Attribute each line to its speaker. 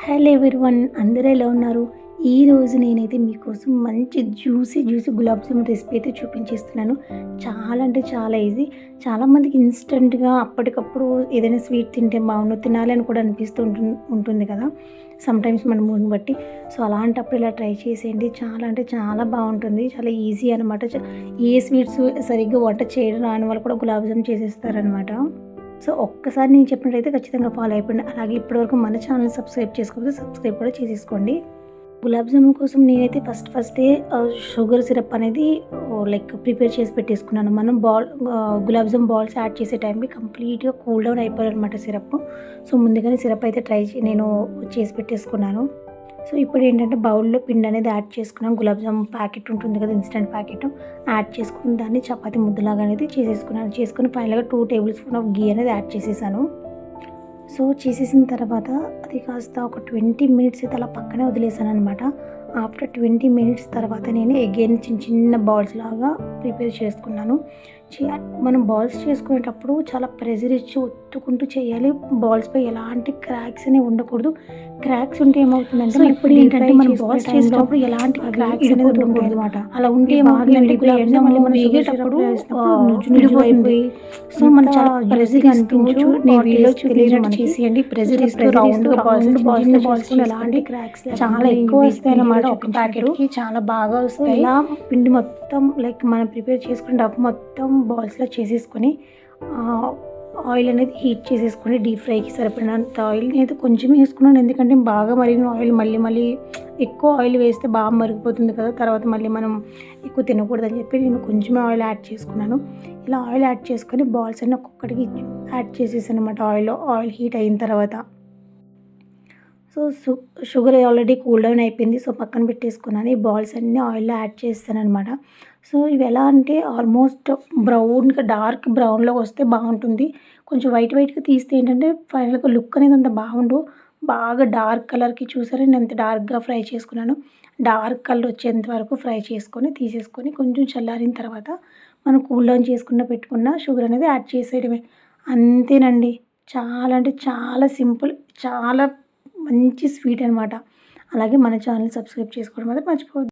Speaker 1: Hello everyone, అందరూ ఎలా ఉన్నారు? ఈరోజు నేనైతే మీకోసం మంచి జ్యూసీ గులాబ్ జామున్ రెసిపీ అయితే చూపించేస్తున్నాను. చాలా అంటే చాలా ఈజీ. చాలామందికి ఇన్స్టెంట్‌గా అప్పటికప్పుడు ఏదైనా స్వీట్ తింటే బాగుండు, తినాలి అని కూడా అనిపిస్తూ ఉంటుంది కదా! సమ్‌టైమ్స్ మన మూడ్‌ని బట్టి. సో, అలాంటప్పుడు ఇలా ట్రై చేసేయండి. చాలా అంటే చాలా బాగుంటుంది. చాలా ఈజీ అనమాట. ఏ స్వీట్స్ సరిగ్గా వంట చేయడం రాని వాళ్ళు కూడా గులాబ్ జామున్ చేసేస్తారనమాట. సో, ఒక్కసారి నేను చెప్పినట్టయితే ఖచ్చితంగా ఫాలో అయిపోండి. అలాగే ఇప్పటివరకు మన ఛానల్ సబ్స్క్రైబ్ చేసుకోకపోతే సబ్స్క్రైబ్ కూడా చేసేసుకోండి. గులాబ్ జామున్ కోసం నేనైతే ఫస్టే షుగర్ సిరప్ అనేది ప్రిపేర్ చేసి పెట్టేసుకున్నాను. మనం గులాబ్ జామున్ బాల్స్ యాడ్ చేసే టైంకి కంప్లీట్‌గా కూల్ డౌన్ అయిపోయాలనమాట సిరప్. సో, ముందుగానే సిరప్ అయితే నేను చేసి పెట్టేసుకున్నాను. సో, ఇప్పుడేంటంటే బౌల్‌లో పిండి అనేది యాడ్ చేసుకున్నాం. గులాబ్ జామున్ ప్యాకెట్ ఉంటుంది కదా! ఇన్‌స్టంట్ ప్యాకెట్ యాడ్ చేసుకుని దాన్ని చపాతీ ముద్దలాగా అనేది చేసేసుకున్నాను. చేసుకొని ఫైనల్‌గా 2 టేబుల్ స్పూన్ ఆఫ్ ఘీ అనేది యాడ్ చేసేసాను. సో, చేసేసిన తర్వాత అది కాస్త ఒక 20 మినిట్స్ అయితే అలా పక్కనే వదిలేసాననమాట. ఆఫ్టర్ 20 మినిట్స్ తర్వాత నేను అగైన్ చిన్న బాల్స్ లాగా ప్రిపేర్ చేసుకున్నాను. చే మనం బాల్స్ చేసుకునేటప్పుడు చాలా ప్రెషర్ ఇచ్చి ఒత్తుకుంటూ చేయాలి. బాల్స్‌పై ఎలాంటి క్రాక్స్ అనేవి ఉండకూడదు. క్రాక్స్ ఉంటే ఏమవుతుందంటే, ఇప్పుడు ఏంటంటే మనం బాల్స్ చేసేటప్పుడు ఎలాంటి క్రాక్స్ అనేది ఉండకూడదనమాట. అలా ఉంటే ఏమవుతుందంటే మళ్ళీ మనం వేగేటప్పుడు నుజ్జునుజ్జువైపోయి సో, మనం చాలా ప్రెషర్ అనిపించు. నేను వీడియో తెలియనట్టు చేసేయండి. ప్రెషర్ ఇస్తూ రౌండ్‌గా బాల్స్ ఎలాంటి క్రాక్స్ చాలా ఎక్కువ వస్తాయన్నమాట. ఒక ప్యాకెట్‌కి చాలా బాగా వస్తాయి. ఇలా పిండి మొత్తం మనం ప్రిపేర్ చేసుకున్న డబ్బు మొత్తం బాల్స్‌లా చేసేసుకొని ఆయిల్ అనేది హీట్ చేసేసుకొని డీప్ ఫ్రైకి సరిపడినంత ఆయిల్ నేనైతే కొంచెమే వేసుకున్నాను. ఎందుకంటే బాగా మరిగిన ఆయిల్ మళ్ళీ ఎక్కువ ఆయిల్ వేస్తే బాగా మరిగిపోతుంది కదా! తర్వాత మళ్ళీ మనం ఎక్కువ తినకూడదని చెప్పి నేను కొంచెమే ఆయిల్ యాడ్ చేసుకున్నాను. ఇలా ఆయిల్ యాడ్ చేసుకొని బాల్స్ అన్నీ ఒక్కొక్కటికి యాడ్ చేసేసాను అనమాట ఆయిల్ హీట్ అయిన తర్వాత. So, sugar already cool down అయిపోయింది. సో, పక్కన పెట్టేసుకున్నాను. ఈ బాల్స్ అన్నీ ఆయిల్‌లో యాడ్ చేస్తాననమాట. సో, ఇవి ఎలా అంటే ఆల్మోస్ట్ డార్క్ బ్రౌన్‌లోకి వస్తే బాగుంటుంది. కొంచెం వైట్‌గా తీస్తే ఏంటంటే ఫైనల్‌గా లుక్ అనేది అంత బాగుండవు. బాగా డార్క్ కలర్‌కి చూసారా నేను ఎంత డార్క్‌గా ఫ్రై చేసుకున్నానో. డార్క్ కలర్ వచ్చేంత వరకు ఫ్రై చేసుకొని తీసేసుకొని కొంచెం చల్లారిన తర్వాత మనం కూల్ డౌన్ పెట్టుకున్న షుగర్ అనేది యాడ్ చేసేయడమే. అంతేనండి. చాలా అంటే చాలా సింపుల్. చాలా మంచి స్వీట్ అనమాట. అలాగే మన ఛానల్ సబ్స్క్రైబ్ చేసుకోవడం మాత్రం మర్చిపోవద్దు.